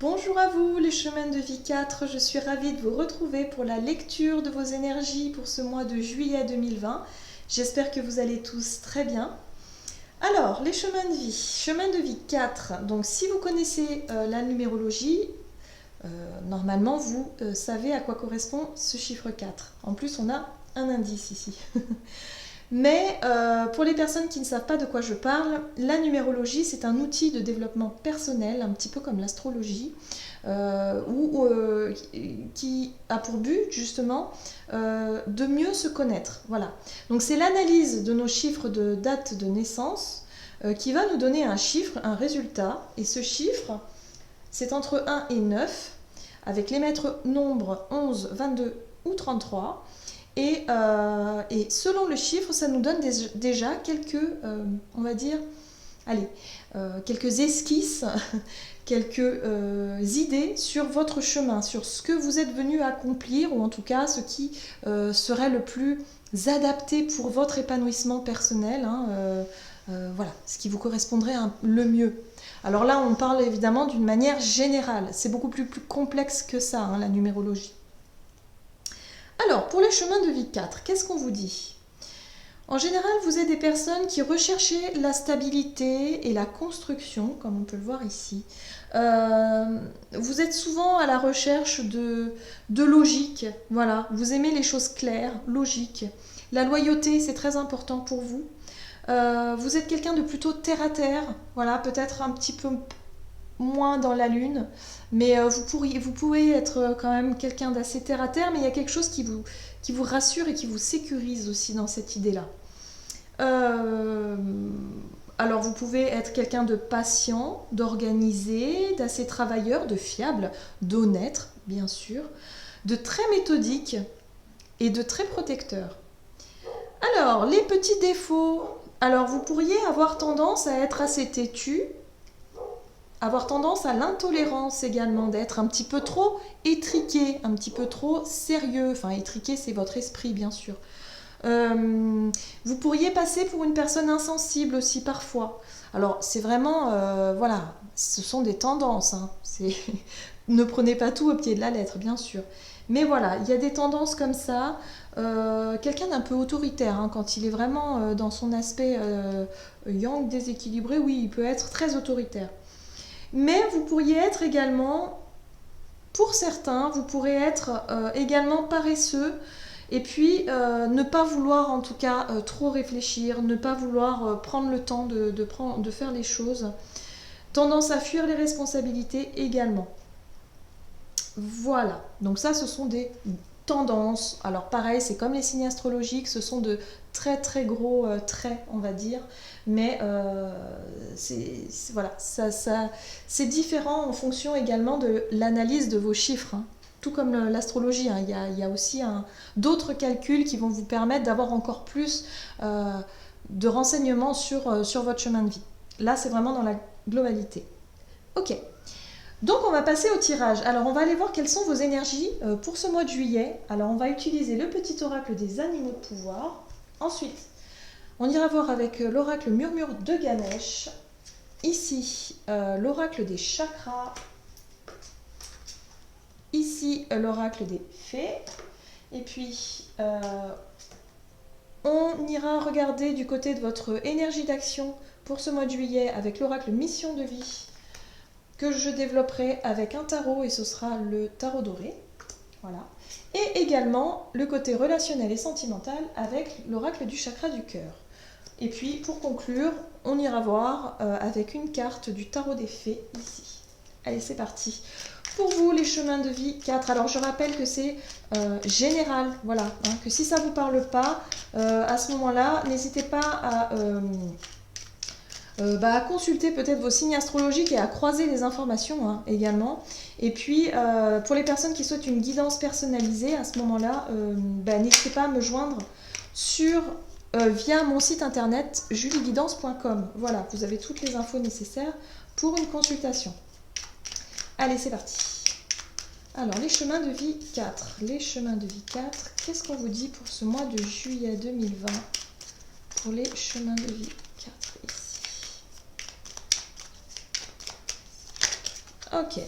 Bonjour à vous les chemins de vie 4, je suis ravie de vous retrouver pour la lecture de vos énergies pour ce mois de juillet 2020. J'espère que vous allez tous très bien. Alors, les chemins de vie, chemin de vie 4, donc si vous connaissez la numérologie, normalement vous savez à quoi correspond ce chiffre 4. En plus, on a un indice ici. Mais pour les personnes qui ne savent pas de quoi je parle, la numérologie c'est un outil de développement personnel, un petit peu comme l'astrologie, qui a pour but justement de mieux se connaître. Voilà. Donc c'est l'analyse de nos chiffres de date de naissance qui va nous donner un chiffre, un résultat, et ce chiffre c'est entre 1 et 9, avec les maîtres nombres 11, 22 ou 33. Et selon le chiffre, ça nous donne déjà quelques, on va dire, allez, quelques esquisses, quelques idées sur votre chemin, sur ce que vous êtes venu accomplir, ou en tout cas ce qui serait le plus adapté pour votre épanouissement personnel, voilà, ce qui vous correspondrait le mieux. Alors là, on parle évidemment d'une manière générale, c'est beaucoup plus complexe que ça, la numérologie. Alors, pour les chemins de vie 4, qu'est-ce qu'on vous dit? En général, vous êtes des personnes qui recherchez la stabilité et la construction, comme on peut le voir ici. Vous êtes souvent à la recherche de logique, voilà. Vous aimez les choses claires, logiques. La loyauté, c'est très important pour vous. Vous êtes quelqu'un de plutôt terre à terre, voilà, peut-être un petit peu moins dans la lune, mais vous pouvez être quand même quelqu'un d'assez terre à terre, mais il y a quelque chose qui vous rassure et qui vous sécurise aussi dans cette idée-là. Alors vous pouvez être quelqu'un de patient, d'organisé, d'assez travailleur, de fiable, d'honnête, bien sûr, de très méthodique et de très protecteur. Alors, les petits défauts. Alors, vous pourriez avoir tendance à être assez têtu, avoir tendance à l'intolérance également, d'être un petit peu trop étriqué, un petit peu trop sérieux. Enfin, étriqué, c'est votre esprit, bien sûr. Vous pourriez passer pour une personne insensible aussi parfois. Alors, c'est vraiment, voilà, ce sont des tendances. Ne prenez pas tout au pied de la lettre, bien sûr. Mais voilà, il y a des tendances comme ça. Quelqu'un d'un peu autoritaire, quand il est vraiment dans son aspect yang déséquilibré, oui, il peut être très autoritaire. Mais vous pourriez être également, pour certains, vous pourrez être également paresseux et puis ne pas vouloir en tout cas trop réfléchir, ne pas vouloir prendre le temps de faire les choses. Tendance à fuir les responsabilités également. Voilà, donc ça ce sont des tendances. Alors pareil, c'est comme les signes astrologiques, ce sont de très très gros traits, on va dire. Mais voilà, c'est différent en fonction également de l'analyse de vos chiffres. Tout comme l'astrologie, il y a aussi d'autres calculs qui vont vous permettre d'avoir encore plus de renseignements sur votre chemin de vie. Là, c'est vraiment dans la globalité. Ok. Donc on va passer au tirage. Alors on va aller voir quelles sont vos énergies pour ce mois de juillet. Alors on va utiliser le petit oracle des animaux de pouvoir. Ensuite, on ira voir avec l'oracle murmure de Ganesh. Ici, l'oracle des chakras. Ici, l'oracle des fées. Et puis, on ira regarder du côté de votre énergie d'action pour ce mois de juillet avec l'oracle mission de vie, que je développerai avec un tarot et ce sera le tarot doré. Voilà. Et également le côté relationnel et sentimental avec l'oracle du chakra du cœur. Et puis pour conclure, on ira voir avec une carte du tarot des fées ici. Allez, c'est parti. Pour vous, les chemins de vie 4. Alors je rappelle que c'est général, voilà. Que si ça ne vous parle pas, à ce moment-là, n'hésitez pas à consulter peut-être vos signes astrologiques et à croiser les informations également. Et puis, pour les personnes qui souhaitent une guidance personnalisée, à ce moment-là, n'hésitez pas à me joindre via mon site internet julieguidance.com. Voilà, vous avez toutes les infos nécessaires pour une consultation. Allez, c'est parti. Alors, les chemins de vie 4. Les chemins de vie 4, qu'est-ce qu'on vous dit pour ce mois de juillet 2020 pour les chemins de vie 4 ici? Ok.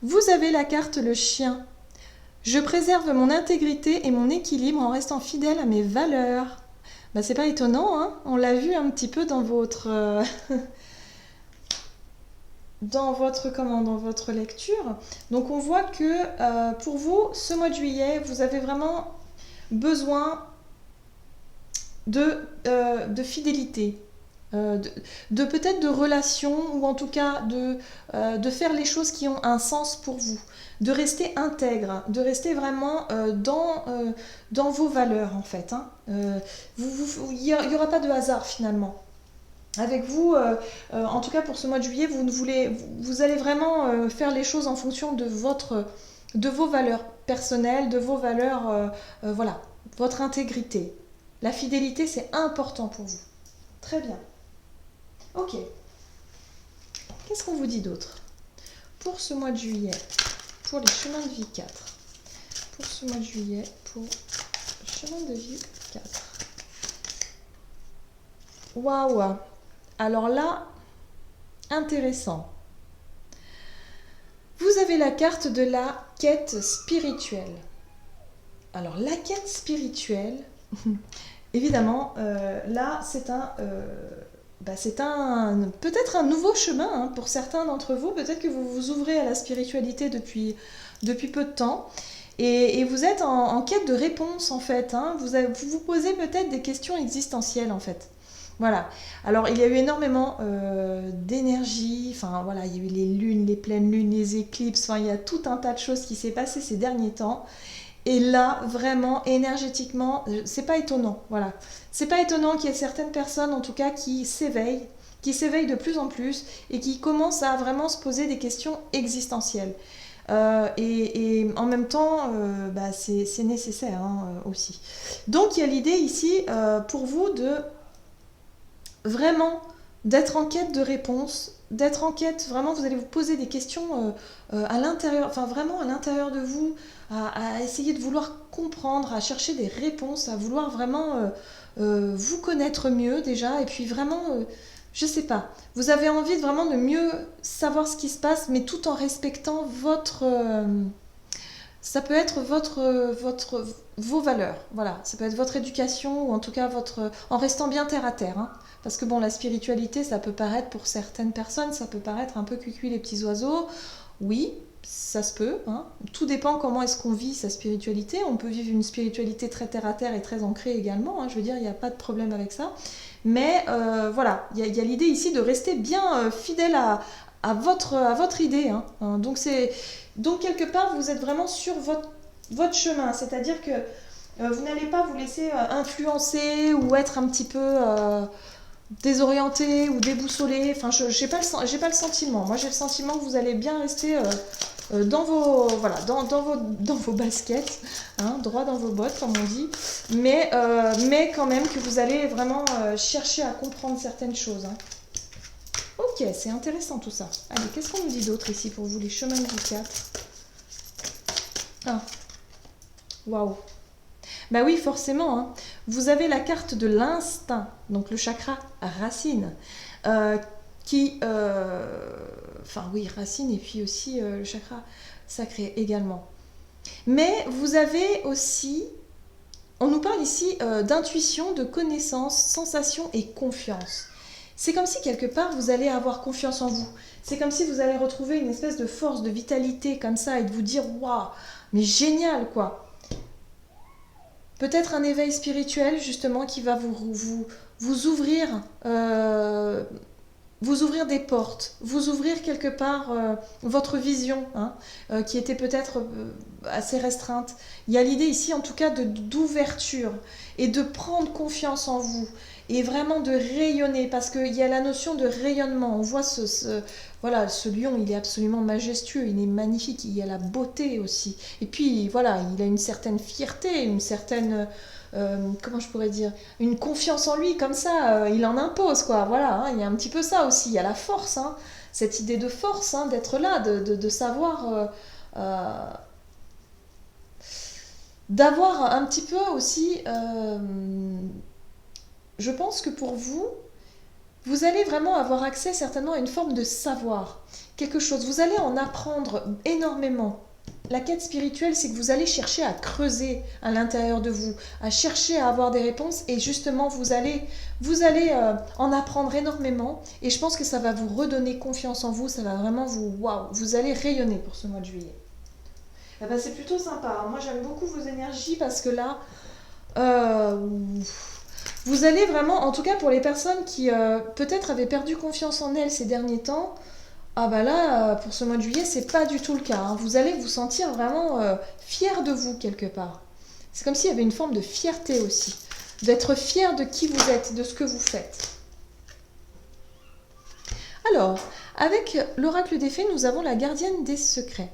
Vous avez la carte le chien. Je préserve mon intégrité et mon équilibre en restant fidèle à mes valeurs. Bah, c'est pas étonnant, hein, on l'a vu un petit peu dans votre, dans votre lecture. Donc on voit que pour vous, ce mois de juillet, vous avez vraiment besoin de fidélité, de peut-être de relations, ou en tout cas de faire les choses qui ont un sens pour vous, de rester intègre, de rester vraiment dans vos valeurs en fait. Hein. Il n'y aura pas de hasard finalement. Avec vous, en tout cas pour ce mois de juillet, vous allez vraiment faire les choses en fonction de vos valeurs personnelles, de vos valeurs, voilà, votre intégrité. La fidélité, c'est important pour vous. Très bien. Ok. Qu'est-ce qu'on vous dit d'autre pour ce mois de juillet, pour les chemins de vie 4? Pour ce mois de juillet, pour chemin de vie 4. Waouh! Alors là, intéressant. Vous avez la carte de la quête spirituelle. Alors la quête spirituelle, évidemment, là c'est peut-être un nouveau chemin hein, pour certains d'entre vous. Peut-être que vous vous ouvrez à la spiritualité depuis peu de temps. Et vous êtes en quête de réponse en fait. Hein. Vous vous posez peut-être des questions existentielles en fait. Voilà. Alors il y a eu énormément d'énergie, enfin voilà, il y a eu les lunes, les pleines lunes, les éclipses, enfin il y a tout un tas de choses qui s'est passé ces derniers temps. Et là, vraiment, énergétiquement, c'est pas étonnant, voilà. C'est pas étonnant qu'il y ait certaines personnes, en tout cas, qui s'éveillent de plus en plus et qui commencent à vraiment se poser des questions existentielles. Et en même temps, c'est nécessaire hein, aussi. Donc il y a l'idée ici pour vous de vraiment d'être en quête de réponses, d'être en quête, vraiment vous allez vous poser des questions à l'intérieur, enfin vraiment à l'intérieur de vous, à essayer de vouloir comprendre, à chercher des réponses, à vouloir vraiment vous connaître mieux déjà, et puis vraiment, je sais pas, vous avez envie vraiment de mieux savoir ce qui se passe, mais tout en respectant ça peut être vos valeurs, voilà. Ça peut être votre éducation ou en tout cas en restant bien terre à terre. Hein. Parce que bon, la spiritualité, ça peut paraître pour certaines personnes, ça peut paraître un peu cuicui les petits oiseaux. Oui, ça se peut. Hein. Tout dépend comment est-ce qu'on vit sa spiritualité. On peut vivre une spiritualité très terre à terre et très ancrée également. Hein. Je veux dire, il n'y a pas de problème avec ça. Mais voilà, il y a l'idée ici de rester bien fidèle à votre idée. Hein. Donc quelque part, vous êtes vraiment sur votre chemin. C'est-à-dire que vous n'allez pas vous laisser influencer ou être un petit peu désorienté ou déboussolé. Enfin, j'ai pas le sentiment. Moi, j'ai le sentiment que vous allez bien rester dans vos baskets, hein, droit dans vos bottes, comme on dit. Mais quand même que vous allez vraiment chercher à comprendre certaines choses. Hein. Ok, c'est intéressant tout ça. Allez, qu'est-ce qu'on nous dit d'autre ici pour vous, les chemins de vie 4? Ah, waouh. Bah oui, forcément. Hein. Vous avez la carte de l'instinct, donc le chakra racine, enfin oui, racine et puis aussi le chakra sacré également. Mais vous avez aussi, on nous parle ici d'intuition, de connaissance, sensation et confiance. C'est comme si quelque part vous allez avoir confiance en vous. C'est comme si vous allez retrouver une espèce de force, de vitalité comme ça et de vous dire waouh, mais génial quoi. Peut-être un éveil spirituel justement qui va vous ouvrir, vous ouvrir des portes, vous ouvrir quelque part votre vision hein, qui était peut-être assez restreinte. Il y a l'idée ici en tout cas d'ouverture et de prendre confiance en vous et vraiment de rayonner parce qu'il y a la notion de rayonnement. On voit voilà, ce lion, il est absolument majestueux, il est magnifique, il y a la beauté aussi. Et puis voilà, il a une certaine fierté, une certaine... comment je pourrais dire, une confiance en lui comme ça, il en impose quoi, voilà, hein, il y a un petit peu ça aussi, il y a la force, hein, cette idée de force, hein, d'être là, de savoir, d'avoir un petit peu aussi, je pense que pour vous, Vous allez vraiment avoir accès certainement à une forme de savoir, quelque chose. Vous allez en apprendre énormément. La quête spirituelle, c'est que vous allez chercher à creuser à l'intérieur de vous, à chercher à avoir des réponses et justement vous allez en apprendre énormément et je pense que ça va vous redonner confiance en vous, ça va vraiment vous, waouh, vous allez rayonner pour ce mois de juillet. Eh ben, c'est plutôt sympa. Moi j'aime beaucoup vos énergies parce que là, euh, vous allez vraiment, en tout cas pour les personnes qui peut-être avaient perdu confiance en elles ces derniers temps, ah bah là, pour ce mois de juillet, c'est pas du tout le cas, hein. Vous allez vous sentir vraiment fier de vous quelque part. C'est comme s'il y avait une forme de fierté aussi, d'être fier de qui vous êtes, de ce que vous faites. Alors, avec l'oracle des fées, nous avons la gardienne des secrets,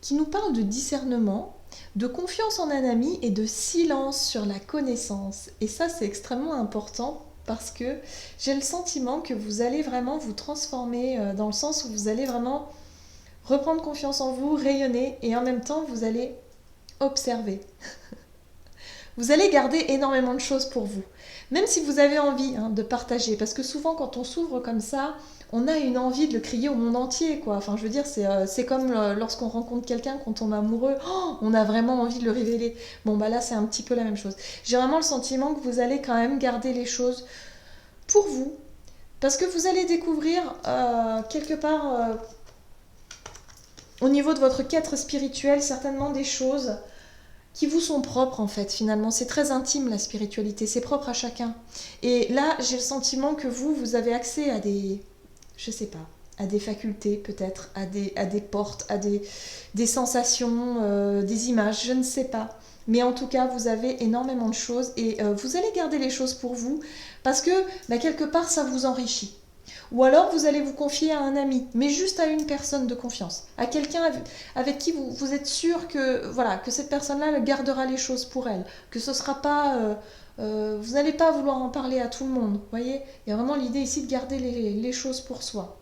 qui nous parle de discernement, de confiance en un ami et de silence sur la connaissance. Et ça, c'est extrêmement important parce que j'ai le sentiment que vous allez vraiment vous transformer dans le sens où vous allez vraiment reprendre confiance en vous, rayonner et en même temps, vous allez observer. Vous allez garder énormément de choses pour vous, même si vous avez envie de partager, parce que souvent quand on s'ouvre comme ça, on a une envie de le crier au monde entier, quoi. Enfin, je veux dire, c'est comme lorsqu'on rencontre quelqu'un, qu'on tombe amoureux, oh, on a vraiment envie de le révéler. Bon, bah là, c'est un petit peu la même chose. J'ai vraiment le sentiment que vous allez quand même garder les choses pour vous, parce que vous allez découvrir quelque part, au niveau de votre quête spirituelle, certainement des choses qui vous sont propres en fait finalement. C'est très intime la spiritualité, c'est propre à chacun. Et là, j'ai le sentiment que vous avez accès à des, je sais pas, à des facultés peut-être, à des portes, à des sensations, des images, je ne sais pas. Mais en tout cas, vous avez énormément de choses et vous allez garder les choses pour vous parce que bah, quelque part, ça vous enrichit. Ou alors vous allez vous confier à un ami, mais juste à une personne de confiance, à quelqu'un avec qui vous êtes sûr que, voilà, que cette personne-là gardera les choses pour elle, que ce sera pas... vous n'allez pas vouloir en parler à tout le monde, vous voyez. Il y a vraiment l'idée ici de garder les choses pour soi.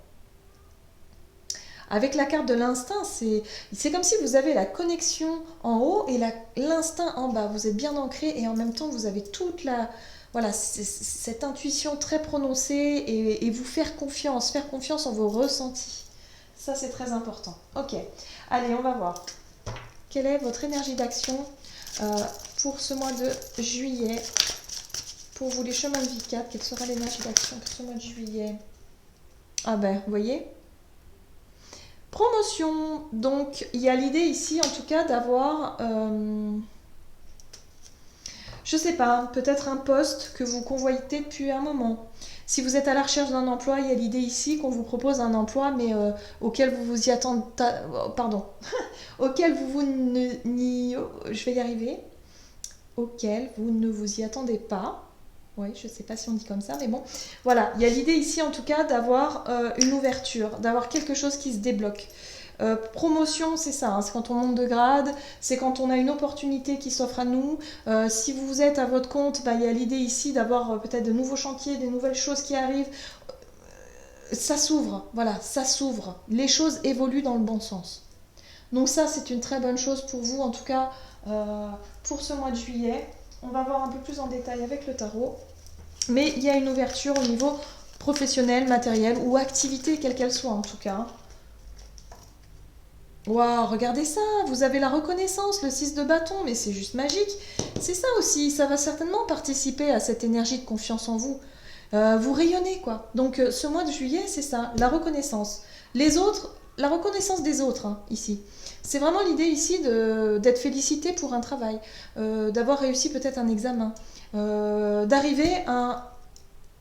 Avec la carte de l'instinct, c'est comme si vous avez la connexion en haut et l'instinct en bas. Vous êtes bien ancré et en même temps vous avez toute la... Voilà, cette intuition très prononcée et vous faire confiance en vos ressentis. Ça, c'est très important. Ok, allez, on va voir. Quelle est votre énergie d'action pour ce mois de juillet? Pour vous, les chemins de vie 4, quelle sera l'énergie d'action pour ce mois de juillet? Ah ben, vous voyez, promotion. Donc, il y a l'idée ici, en tout cas, d'avoir... je sais pas, peut-être un poste que vous convoitez depuis un moment. Si vous êtes à la recherche d'un emploi, il y a l'idée ici qu'on vous propose un emploi, mais auquel vous vous y attendez... Pardon. Auquel vous je vais y arriver. Auquel vous ne vous y attendez pas. Oui, je ne sais pas si on dit comme ça, mais bon. Voilà, il y a l'idée ici en tout cas d'avoir une ouverture, d'avoir quelque chose qui se débloque. Promotion, c'est ça, c'est quand on monte de grade, c'est quand on a une opportunité qui s'offre à nous. Si vous êtes à votre compte, bah, il y a l'idée ici d'avoir peut-être de nouveaux chantiers, des nouvelles choses qui arrivent. Ça s'ouvre, voilà, ça s'ouvre. Les choses évoluent dans le bon sens. Donc ça, c'est une très bonne chose pour vous, en tout cas pour ce mois de juillet. On va voir un peu plus en détail avec le tarot. Mais il y a une ouverture au niveau professionnel, matériel ou activité, quelle qu'elle soit en tout cas. Waouh, regardez ça, vous avez la reconnaissance, le 6 de bâton, mais c'est juste magique. C'est ça aussi, ça va certainement participer à cette énergie de confiance en vous. Vous rayonnez quoi. Donc ce mois de juillet, c'est ça, la reconnaissance. Les autres, la reconnaissance des autres, ici. C'est vraiment l'idée ici d'être félicité pour un travail, d'avoir réussi peut-être un examen, d'arriver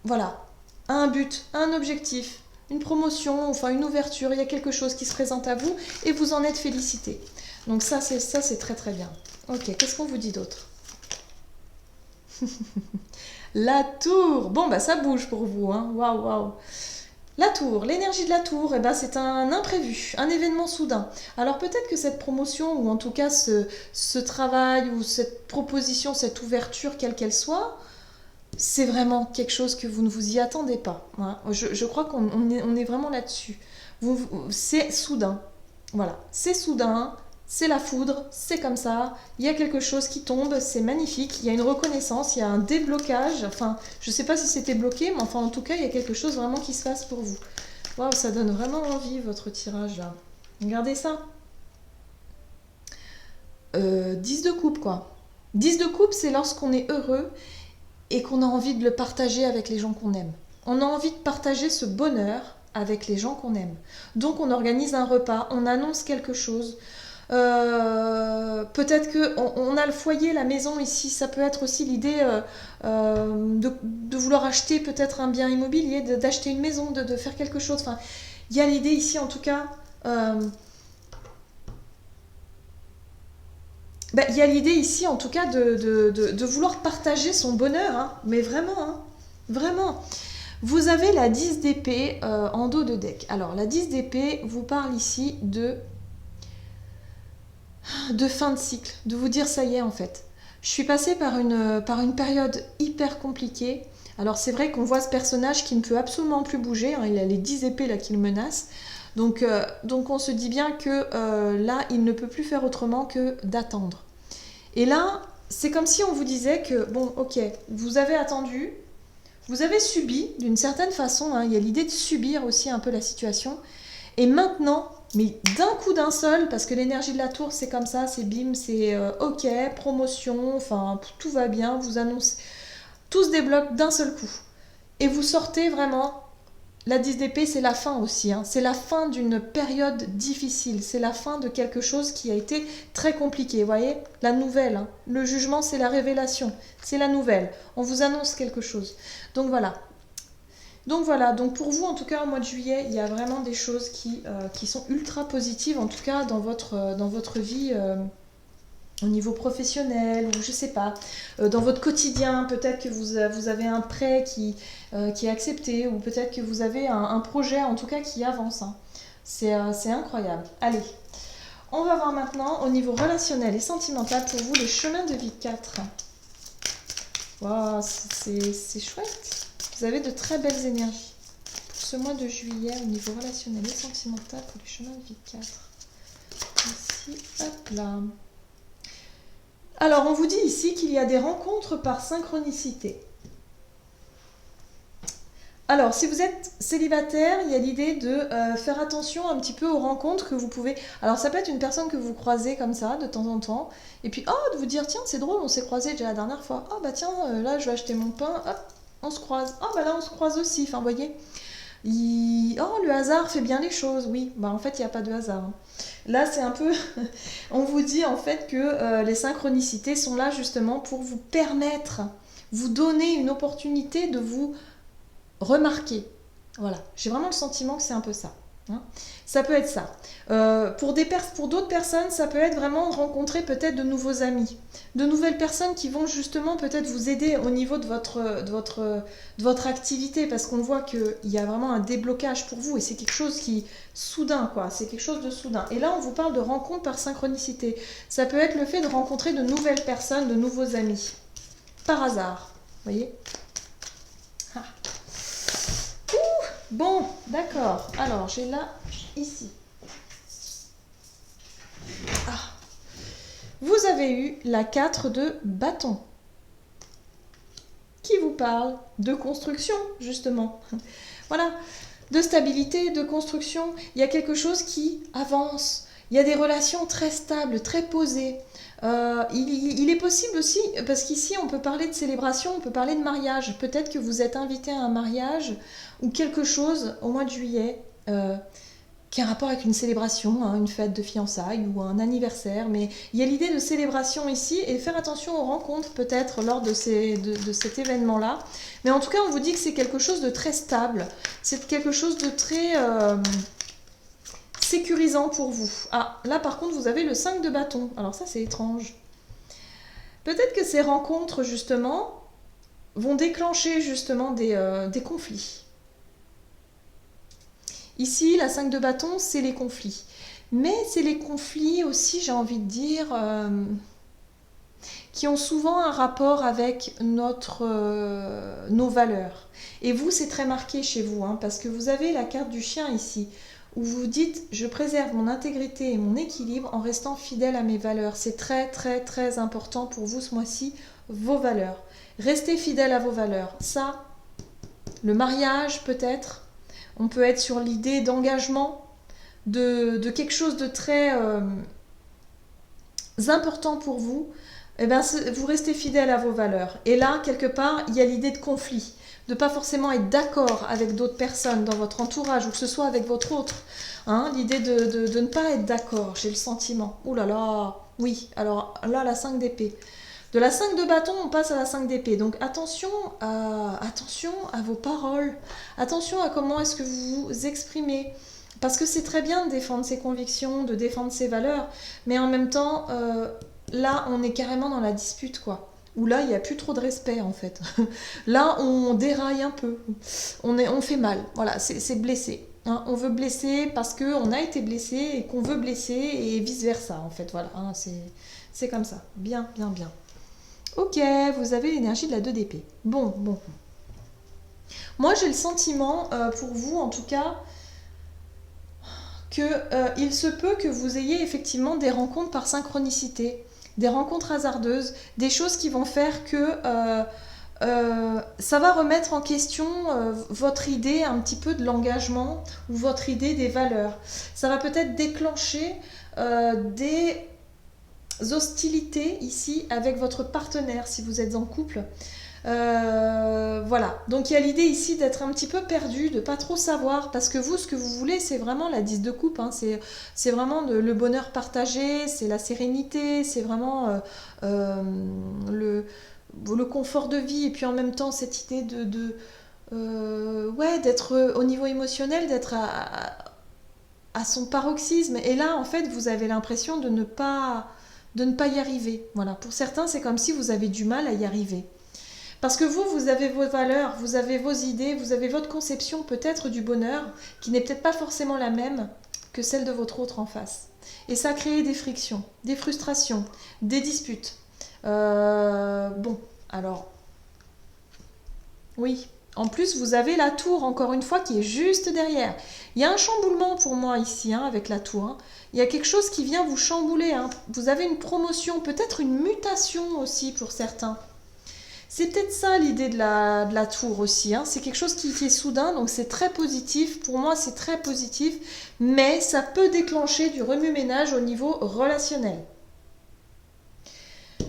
voilà, à un but, à un objectif. Une promotion, enfin une ouverture, il y a quelque chose qui se présente à vous et vous en êtes félicité. Donc ça c'est très très bien. Ok, qu'est-ce qu'on vous dit d'autre? La tour. Bon bah ça bouge pour vous, hein. Waouh waouh. La tour, l'énergie de la tour, eh ben, c'est un imprévu, un événement soudain. Alors peut-être que cette promotion, ou en tout cas ce travail, ou cette proposition, cette ouverture, quelle qu'elle soit, c'est vraiment quelque chose que vous ne vous y attendez pas. Hein. Je crois qu'on est vraiment là-dessus. C'est soudain. Voilà, c'est soudain, c'est la foudre, c'est comme ça, il y a quelque chose qui tombe, c'est magnifique, il y a une reconnaissance, il y a un déblocage, enfin, je ne sais pas si c'était bloqué, mais enfin, en tout cas, il y a quelque chose vraiment qui se passe pour vous. Waouh, ça donne vraiment envie, votre tirage, là. Regardez ça. 10 de coupe, quoi. 10 de coupe, c'est lorsqu'on est heureux et qu'on a envie de le partager avec les gens qu'on aime. On a envie de partager ce bonheur avec les gens qu'on aime. Donc on organise un repas, on annonce quelque chose. Peut-être qu'on a le foyer, la maison ici, ça peut être aussi l'idée de vouloir acheter peut-être un bien immobilier, d'acheter une maison, de faire quelque chose. Enfin, il y a l'idée ici en tout cas... il y a l'idée ici, en tout cas, de vouloir partager son bonheur, hein. Mais vraiment, hein, vraiment. Vous avez la 10 d'épée en dos de deck. Alors, la 10 d'épée vous parle ici de fin de cycle, de vous dire ça y est, en fait. Je suis passée par une période hyper compliquée. Alors, c'est vrai qu'on voit ce personnage qui ne peut absolument plus bouger, hein. Il a les 10 épées là qui le menacent. Donc on se dit bien que là, il ne peut plus faire autrement que d'attendre. Et là, c'est comme si on vous disait que, bon, ok, vous avez attendu, vous avez subi d'une certaine façon, hein, il y a l'idée de subir aussi un peu la situation. Et maintenant, mais d'un coup d'un seul, parce que l'énergie de la tour, c'est comme ça, c'est bim, c'est ok, promotion, enfin, tout va bien, vous annoncez, tout se débloque d'un seul coup. Et vous sortez vraiment... La 10 d'épée, c'est la fin aussi, hein. C'est la fin d'une période difficile, c'est la fin de quelque chose qui a été très compliqué, vous voyez. La nouvelle, hein. Le jugement, c'est la révélation, c'est la nouvelle. On vous annonce quelque chose. Donc voilà. Donc pour vous, en tout cas, au mois de juillet, il y a vraiment des choses qui sont ultra positives, en tout cas dans votre vie... au niveau professionnel, ou je sais pas, dans votre quotidien, peut-être que vous avez un prêt qui est accepté, ou peut-être que vous avez un projet, en tout cas, qui avance, hein. C'est incroyable. Allez, on va voir maintenant, au niveau relationnel et sentimental, pour vous, les chemins de vie 4. Waouh, c'est chouette. Vous avez de très belles énergies. Pour ce mois de juillet, au niveau relationnel et sentimental, pour les chemins de vie 4. Ici, hop là. Alors, on vous dit ici qu'il y a des rencontres par synchronicité. Alors, si vous êtes célibataire, il y a l'idée de faire attention un petit peu aux rencontres que vous pouvez... Alors, ça peut être une personne que vous croisez comme ça, de temps en temps, et puis, de vous dire, tiens, c'est drôle, on s'est croisés déjà la dernière fois. Oh, bah tiens, là, je vais acheter mon pain, hop, on se croise. Oh, bah là, on se croise aussi, enfin, vous voyez. Oh, le hasard fait bien les choses, oui. Bah, en fait, il n'y a pas de hasard, hein. Là, c'est un peu... On vous dit en fait que les synchronicités sont là justement pour vous permettre, vous donner une opportunité de vous remarquer. Voilà, j'ai vraiment le sentiment que c'est un peu ça, hein. Ça peut être ça. Pour d'autres personnes, ça peut être vraiment de rencontrer peut-être de nouveaux amis, de nouvelles personnes qui vont justement peut-être vous aider au niveau de votre activité, parce qu'on voit qu'il y a vraiment un déblocage pour vous, et c'est quelque chose qui soudain, quoi, c'est quelque chose de soudain. Et là, on vous parle de rencontre par synchronicité. Ça peut être le fait de rencontrer de nouvelles personnes, de nouveaux amis, par hasard, vous voyez. Ah. Bon, d'accord. Alors, j'ai là, ici. Vous avez eu la 4 de bâton, qui vous parle de construction, justement. Voilà, de stabilité, de construction. Il y a quelque chose qui avance. Il y a des relations très stables, très posées. Il est possible aussi, parce qu'ici on peut parler de célébration, on peut parler de mariage. Peut-être que vous êtes invité à un mariage ou quelque chose au mois de juillet qui a un rapport avec une célébration, hein, une fête de fiançailles ou un anniversaire. Mais il y a l'idée de célébration ici, et faire attention aux rencontres peut-être lors de cet événement-là. Mais en tout cas, on vous dit que c'est quelque chose de très stable. C'est quelque chose de très... sécurisant pour vous. Ah, là par contre, vous avez le 5 de bâton. Alors ça, c'est étrange. Peut-être que ces rencontres, justement, vont déclencher justement des conflits. Ici, la 5 de bâton, c'est les conflits. Mais c'est les conflits aussi, j'ai envie de dire, qui ont souvent un rapport avec nos valeurs. Et vous, c'est très marqué chez vous, hein, parce que vous avez la carte du chien ici. où vous dites je préserve mon intégrité et mon équilibre en restant fidèle à mes valeurs. C'est très très très important pour vous ce mois-ci, vos valeurs. Restez fidèle à vos valeurs. Ça, le mariage peut-être, on peut être sur l'idée d'engagement, de quelque chose de très important pour vous. Eh bien, vous restez fidèle à vos valeurs. Et là, quelque part, il y a l'idée de conflit, de pas forcément être d'accord avec d'autres personnes dans votre entourage, ou que ce soit avec votre autre. Hein, l'idée de ne pas être d'accord, j'ai le sentiment. Ouh là là, oui, alors là, la 5 d'épée. De la 5 de bâton, on passe à la 5 d'épée. Donc attention à vos paroles, attention à comment est-ce que vous vous exprimez. Parce que c'est très bien de défendre ses convictions, de défendre ses valeurs, mais en même temps, là, on est carrément dans la dispute, quoi. Où là, il n'y a plus trop de respect, en fait. Là, on déraille un peu. On fait mal. Voilà, c'est blessé. Hein, on veut blesser parce qu'on a été blessé et qu'on veut blesser et vice-versa, en fait. Voilà, hein, c'est comme ça. Bien, bien, bien. Ok, vous avez l'énergie de la 2 d'épée. Bon. Moi, j'ai le sentiment, pour vous, en tout cas, que il se peut que vous ayez effectivement des rencontres par synchronicité, des rencontres hasardeuses, des choses qui vont faire que ça va remettre en question votre idée un petit peu de l'engagement ou votre idée des valeurs. Ça va peut-être déclencher des hostilités ici avec votre partenaire si vous êtes en couple. Voilà, donc il y a l'idée ici d'être un petit peu perdu, de pas trop savoir, parce que vous, ce que vous voulez, c'est vraiment la 10 de coupe, hein, c'est vraiment le bonheur partagé, c'est la sérénité, c'est vraiment le confort de vie, et puis en même temps cette idée ouais, d'être au niveau émotionnel, d'être à son paroxysme, et là en fait vous avez l'impression de ne pas y arriver. Voilà, pour certains c'est comme si vous avez du mal à y arriver. Parce que vous avez vos valeurs, vous avez vos idées, vous avez votre conception peut-être du bonheur, qui n'est peut-être pas forcément la même que celle de votre autre en face. Et ça a créé des frictions, des frustrations, des disputes. Bon, alors, oui. En plus, vous avez la tour, encore une fois, qui est juste derrière. Il y a un chamboulement pour moi ici, hein, avec la tour. Hein. Il y a quelque chose qui vient vous chambouler. Hein. Vous avez une promotion, peut-être une mutation aussi pour certains. C'est peut-être ça l'idée de la tour aussi, hein. C'est quelque chose qui est soudain, donc c'est très positif. Pour moi, c'est très positif, mais ça peut déclencher du remue-ménage au niveau relationnel.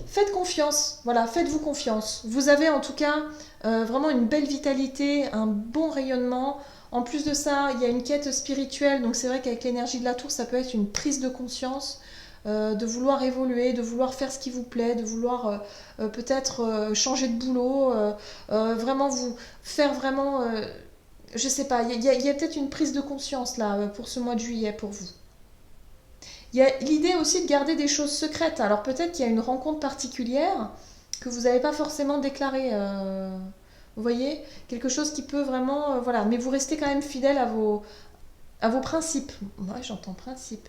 Faites confiance, voilà, faites-vous confiance. Vous avez en tout cas vraiment une belle vitalité, un bon rayonnement. En plus de ça, il y a une quête spirituelle, donc c'est vrai qu'avec l'énergie de la tour, ça peut être une prise de conscience. De vouloir évoluer, de vouloir faire ce qui vous plaît, de vouloir peut-être changer de boulot, vraiment vous faire vraiment, je sais pas, il y a peut-être une prise de conscience là pour ce mois de juillet pour vous. Il y a l'idée aussi de garder des choses secrètes, alors peut-être qu'il y a une rencontre particulière que vous n'avez pas forcément déclarée, vous voyez, quelque chose qui peut vraiment, voilà, mais vous restez quand même fidèle à vos principes. Moi j'entends principe.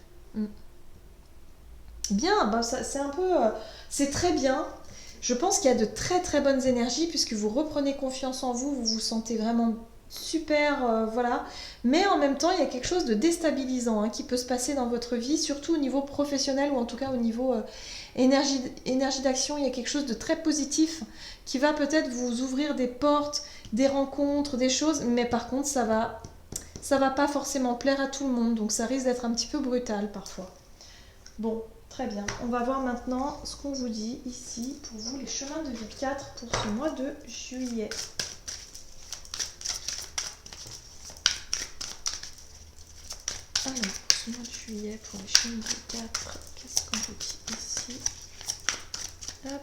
Bien, ben c'est un peu, c'est très bien. Je pense qu'il y a de très très bonnes énergies puisque vous reprenez confiance en vous, vous vous sentez vraiment super, voilà. Mais en même temps, il y a quelque chose de déstabilisant hein, qui peut se passer dans votre vie, surtout au niveau professionnel ou en tout cas au niveau énergie d'action. Il y a quelque chose de très positif qui va peut-être vous ouvrir des portes, des rencontres, des choses. Mais par contre, ça va pas forcément plaire à tout le monde, donc ça risque d'être un petit peu brutal parfois. Bon. Très bien. On va voir maintenant ce qu'on vous dit ici pour vous, les chemins de vie 4 pour ce mois de juillet. Alors, pour ce mois de juillet, pour les chemins de vie 4, qu'est-ce qu'on vous dit ici? Hop.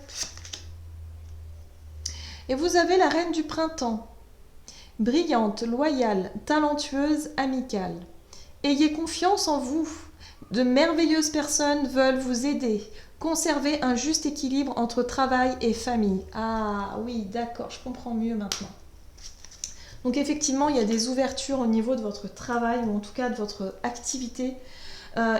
Et vous avez la reine du printemps. Brillante, loyale, talentueuse, amicale. Ayez confiance en vous. De merveilleuses personnes veulent vous aider. Conservez un juste équilibre entre travail et famille. Ah oui, d'accord, je comprends mieux maintenant. Donc effectivement, il y a des ouvertures au niveau de votre travail ou en tout cas de votre activité.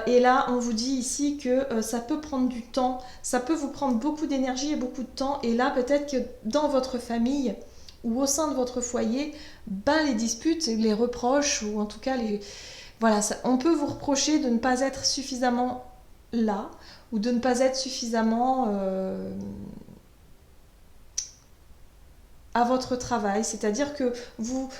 Et là, on vous dit ici que ça peut prendre du temps, ça peut vous prendre beaucoup d'énergie et beaucoup de temps. Et là, peut-être que dans votre famille ou au sein de votre foyer, les disputes, les reproches ou en tout cas voilà, on peut vous reprocher de ne pas être suffisamment là, ou de ne pas être suffisamment à votre travail. C'est-à-dire que vous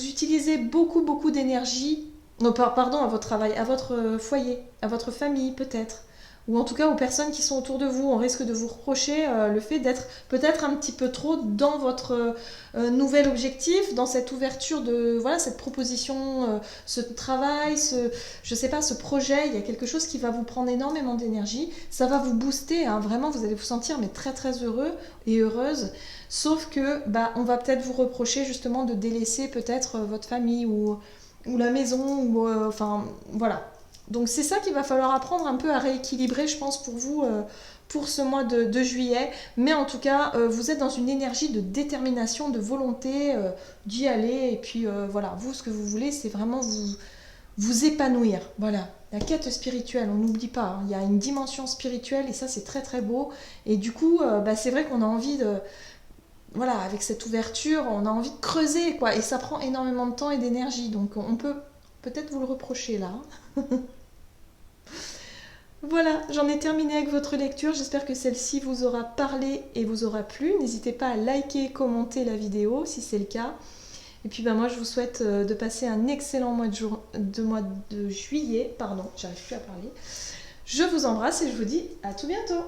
utilisez beaucoup d'énergie, non, pardon, à votre travail, à votre foyer, à votre famille peut-être, ou en tout cas aux personnes qui sont autour de vous. On risque de vous reprocher le fait d'être peut-être un petit peu trop dans votre nouvel objectif, dans cette ouverture de, voilà, cette proposition, ce travail, je sais pas, ce projet. Il y a quelque chose qui va vous prendre énormément d'énergie, ça va vous booster, hein, vraiment, vous allez vous sentir mais très heureux et heureuse. Sauf que bah, on va peut-être vous reprocher justement de délaisser peut-être votre famille ou la maison, ou enfin voilà. Donc c'est ça qu'il va falloir apprendre un peu à rééquilibrer, je pense, pour vous, pour ce mois de juillet. Mais en tout cas, vous êtes dans une énergie de détermination, de volonté d'y aller. Et puis voilà, vous, ce que vous voulez, c'est vraiment vous épanouir. Voilà, la quête spirituelle, on n'oublie pas, hein. Il y a une dimension spirituelle et ça, c'est très beau. Et du coup, bah, c'est vrai qu'on a envie de... Voilà, avec cette ouverture, on a envie de creuser, quoi. Et ça prend énormément de temps et d'énergie. Donc on peut peut-être vous le reprocher là. Voilà, j'en ai terminé avec votre lecture. J'espère que celle-ci vous aura parlé et vous aura plu. N'hésitez pas à liker, commenter la vidéo si c'est le cas. Et puis bah, moi, je vous souhaite de passer un excellent mois de juillet. Pardon, j'arrive plus à parler. Je vous embrasse et je vous dis à tout bientôt.